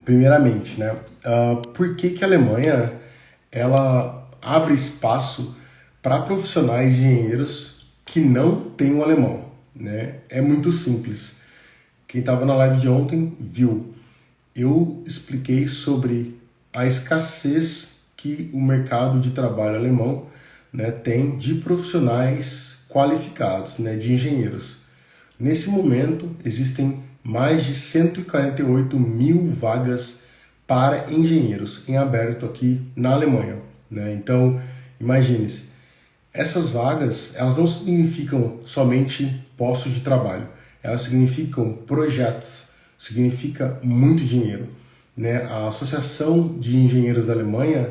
primeiramente, né? Por que que a Alemanha ela abre espaço para profissionais engenheiros que não têm o alemão, né? É muito simples. Quem estava na live de ontem viu. Eu expliquei sobre a escassez que o mercado de trabalho alemão, né, tem de profissionais qualificados, né, de engenheiros. Nesse momento, existem mais de 148 mil vagas para engenheiros em aberto aqui na Alemanha, né? Então, imagine-se, essas vagas, elas não significam somente postos de trabalho, elas significam projetos, significa muito dinheiro, né? A Associação de Engenheiros da Alemanha,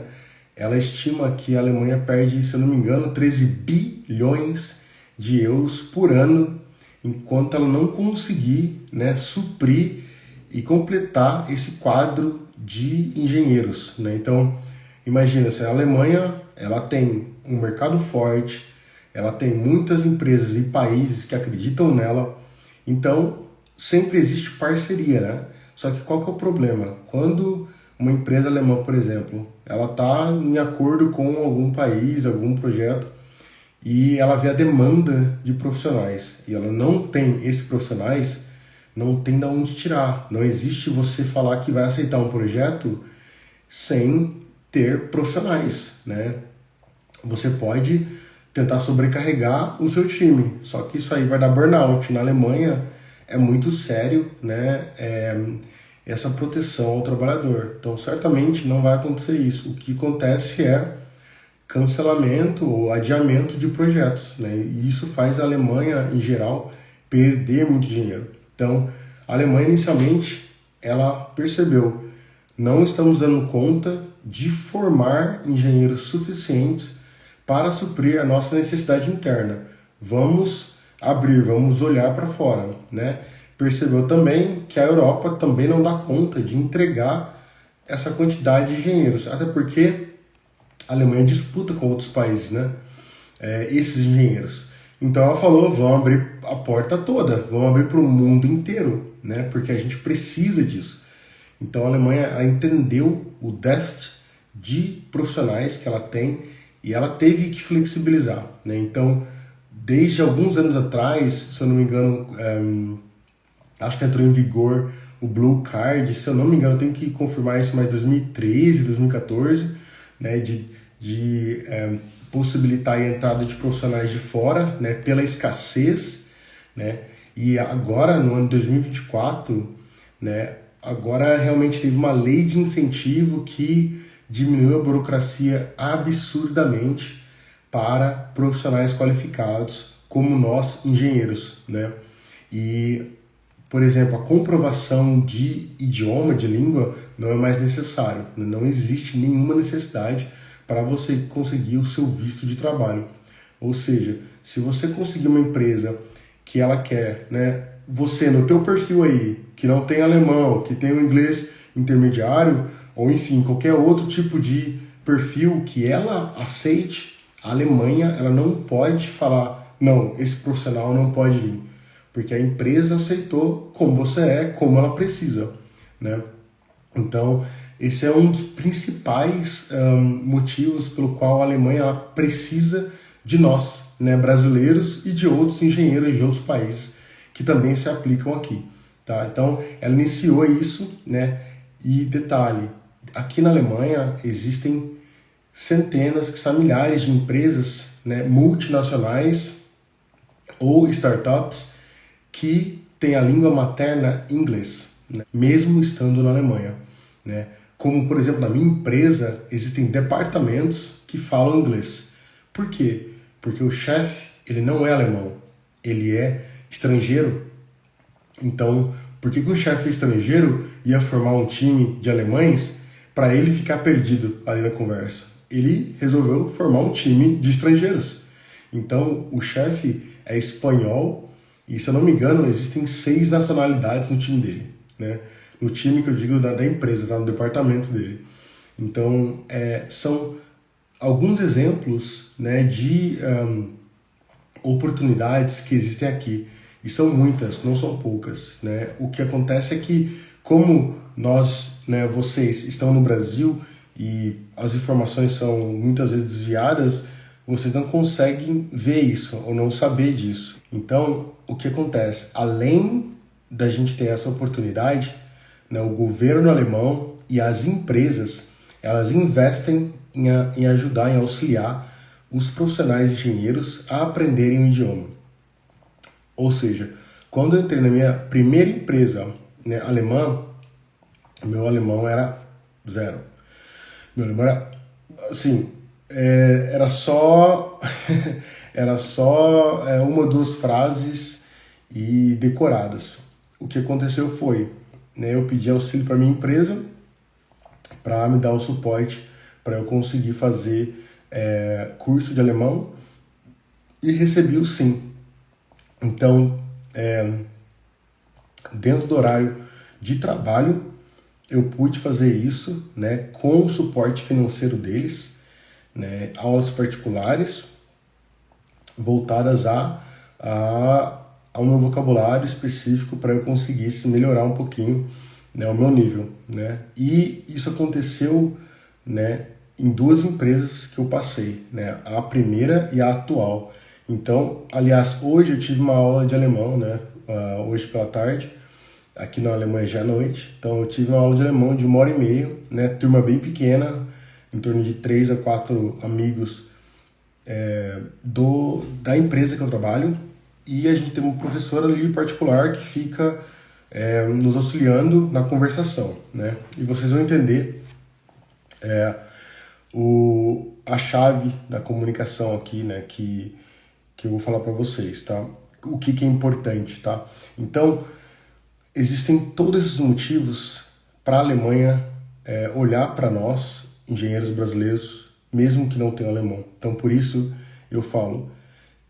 ela estima que a Alemanha perde, se eu não me engano, 13 bilhões de euros por ano, enquanto ela não conseguir, né, suprir e completar esse quadro de engenheiros, né? Então, imagina, se a Alemanha ela tem um mercado forte, ela tem muitas empresas e países que acreditam nela, então sempre existe parceria, né? Só que qual que é o problema? Quando uma empresa alemã, por exemplo, ela está em acordo com algum país, algum projeto, e ela vê a demanda de profissionais, e ela não tem esses profissionais, não tem de onde tirar. Não existe você falar que vai aceitar um projeto sem ter profissionais, né? Você pode tentar sobrecarregar o seu time, só que isso aí vai dar burnout. Na Alemanha é muito sério, né? Essa proteção ao trabalhador. Então, certamente não vai acontecer isso. O que acontece é cancelamento ou adiamento de projetos, né? E isso faz a Alemanha, em geral, perder muito dinheiro. Então, a Alemanha, inicialmente, ela percebeu, não estamos dando conta de formar engenheiros suficientes para suprir a nossa necessidade interna. Vamos abrir, vamos olhar para fora, né? Percebeu também que a Europa também não dá conta de entregar essa quantidade de engenheiros, até porque a Alemanha disputa com outros países, né? Esses engenheiros. Então ela falou, vamos abrir a porta toda, vamos abrir para o mundo inteiro, né? Porque a gente precisa disso. Então a Alemanha ela entendeu o déficit de profissionais que ela tem e ela teve que flexibilizar, né? Então, desde alguns anos atrás, se eu não me engano, acho que entrou em vigor o Blue Card, se eu não me engano, eu tenho que confirmar isso, mas 2013, 2014, né, de possibilitar a entrada de profissionais de fora, né, pela escassez, né, e agora, no ano de 2024, né, agora realmente teve uma lei de incentivo que diminuiu a burocracia absurdamente para profissionais qualificados como nós, engenheiros, né? E, por exemplo, a comprovação de idioma, de língua, não é mais necessário. Não existe nenhuma necessidade para você conseguir o seu visto de trabalho. Ou seja, se você conseguir uma empresa que ela quer, né, você no teu perfil aí, que não tem alemão, que tem o inglês intermediário, ou enfim, qualquer outro tipo de perfil que ela aceite, a Alemanha ela não pode falar, não, esse profissional não pode vir, porque a empresa aceitou como você é, como ela precisa, né? Então, esse é um dos principais motivos pelo qual a Alemanha ela precisa de nós, né, brasileiros e de outros engenheiros de outros países que também se aplicam aqui, tá? Então, ela iniciou isso, né? E detalhe, aqui na Alemanha existem centenas, que são milhares de empresas, né, multinacionais ou startups que têm a língua materna inglês, né, mesmo estando na Alemanha, né? Como, por exemplo, na minha empresa, existem departamentos que falam inglês. Por quê? Porque o chefe, ele não é alemão, ele é estrangeiro. Então, por que um chefe estrangeiro ia formar um time de alemães para ele ficar perdido ali na conversa? Ele resolveu formar um time de estrangeiros. Então, o chefe é espanhol e, se eu não me engano, existem 6 nacionalidades no time dele, né? No time que eu digo da empresa, no departamento dele. Então, são alguns exemplos, né, de oportunidades que existem aqui. E são muitas, não são poucas, né? O que acontece é que, como nós né, vocês estão no Brasil e as informações são muitas vezes desviadas, vocês não conseguem ver isso ou não saber disso. Então, o que acontece? Além da gente ter essa oportunidade, né, o governo alemão e as empresas, elas investem em ajudar, em auxiliar os profissionais engenheiros a aprenderem o idioma. Ou seja, quando eu entrei na minha primeira empresa, né, alemã, meu alemão era zero. Meu alemão era, assim, era só uma ou duas frases e decoradas. O que aconteceu foi, né, eu pedi auxílio para minha empresa para me dar o suporte para eu conseguir fazer curso de alemão e recebi o sim. Então, dentro do horário de trabalho, eu pude fazer isso, né, com o suporte financeiro deles, né, aulas particulares voltadas ao meu vocabulário específico para eu conseguisse melhorar um pouquinho, né, o meu nível, né? E isso aconteceu, né, em duas empresas que eu passei, né, a primeira e a atual. Então, aliás, hoje eu tive uma aula de alemão, né, hoje pela tarde, aqui na Alemanha já à noite. Então eu tive uma aula de alemão de 1h30, né, turma bem pequena, em torno de 3 a 4 amigos da empresa que eu trabalho, e a gente tem uma professora ali particular que fica nos auxiliando na conversação, né? E vocês vão entender a chave da comunicação aqui, né, que eu vou falar para vocês, tá? O que é importante, tá? Então, existem todos esses motivos para a Alemanha olhar para nós, engenheiros brasileiros, mesmo que não tenham alemão. Então, por isso, eu falo,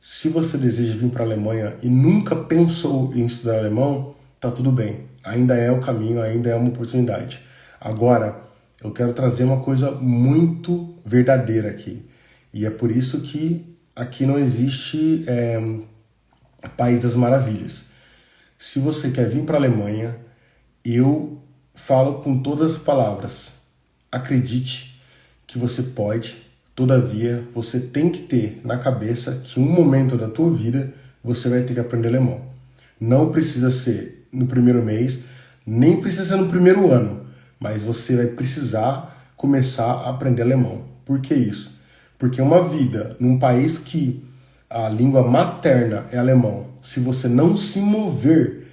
se você deseja vir para a Alemanha e nunca pensou em estudar alemão, tá tudo bem. Ainda é o caminho, ainda é uma oportunidade. Agora, eu quero trazer uma coisa muito verdadeira aqui. E é por isso que aqui não existe País das Maravilhas. Se você quer vir para a Alemanha, eu falo com todas as palavras. Acredite que você pode, todavia, você tem que ter na cabeça que um momento da tua vida você vai ter que aprender alemão. Não precisa ser no primeiro mês, nem precisa ser no primeiro ano, mas você vai precisar começar a aprender alemão. Por que isso? Porque uma vida num país que a língua materna é alemão, se você não se mover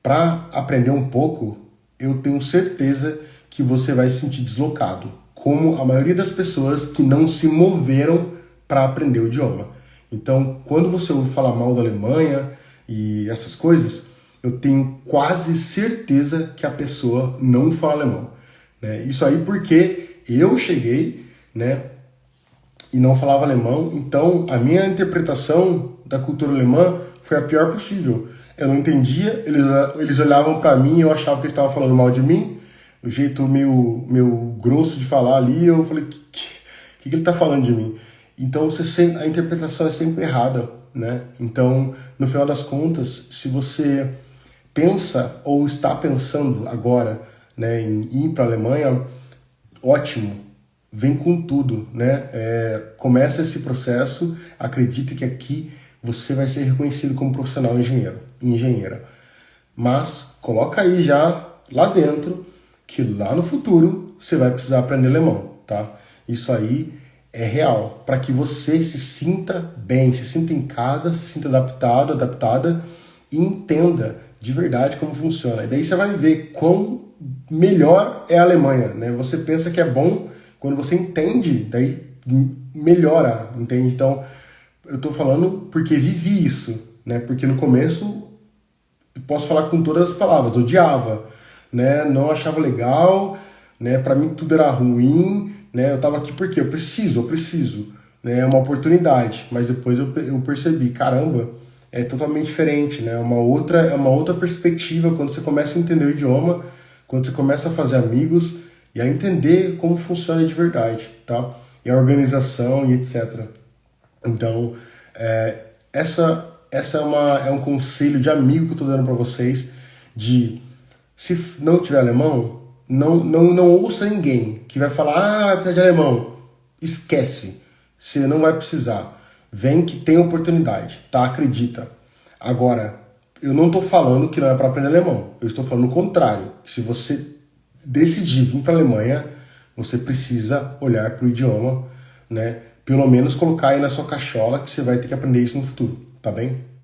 para aprender um pouco, eu tenho certeza que você vai se sentir deslocado, como a maioria das pessoas que não se moveram para aprender o idioma. Então, quando você ouve falar mal da Alemanha e essas coisas, eu tenho quase certeza que a pessoa não fala alemão, né? Isso aí porque eu cheguei, né, e não falava alemão, então a minha interpretação da cultura alemã foi a pior possível. Eu não entendia, eles olhavam para mim e eu achava que eles estavam falando mal de mim, o jeito meio grosso de falar ali, eu falei, que ele está falando de mim? Então a interpretação é sempre errada, né? Então, no final das contas, se você pensa ou está pensando agora, né, em ir para a Alemanha, ótimo, vem com tudo, né? Começa esse processo, acredite que aqui você vai ser reconhecido como profissional engenheiro e engenheira. Mas coloca aí já lá dentro que lá no futuro você vai precisar aprender alemão, tá? Isso aí é real, para que você se sinta bem, se sinta em casa, se sinta adaptado, adaptada e entenda de verdade como funciona. E daí você vai ver quão melhor é a Alemanha, né? Você pensa que é bom, quando você entende, daí melhora, entende? Então, eu tô falando porque vivi isso, né? Porque no começo, posso falar com todas as palavras, odiava, né? Não achava legal, né? Para mim tudo era ruim, né? Eu tava aqui porque eu preciso, né? É uma oportunidade, mas depois eu percebi, caramba, é totalmente diferente, né? É uma outra perspectiva quando você começa a entender o idioma, quando você começa a fazer amigos e a entender como funciona de verdade, tá? E a organização e etc. Então, essa é um conselho de amigo que eu tô dando para vocês, de se não tiver alemão, Não ouça ninguém que vai falar, vai precisar de alemão. Esquece. Você não vai precisar. Vem que tem oportunidade, tá? Acredita. Agora, eu não estou falando que não é para aprender alemão. Eu estou falando o contrário. Se você decidir vir para a Alemanha, você precisa olhar para o idioma, né? Pelo menos colocar aí na sua cachola que você vai ter que aprender isso no futuro, tá bem?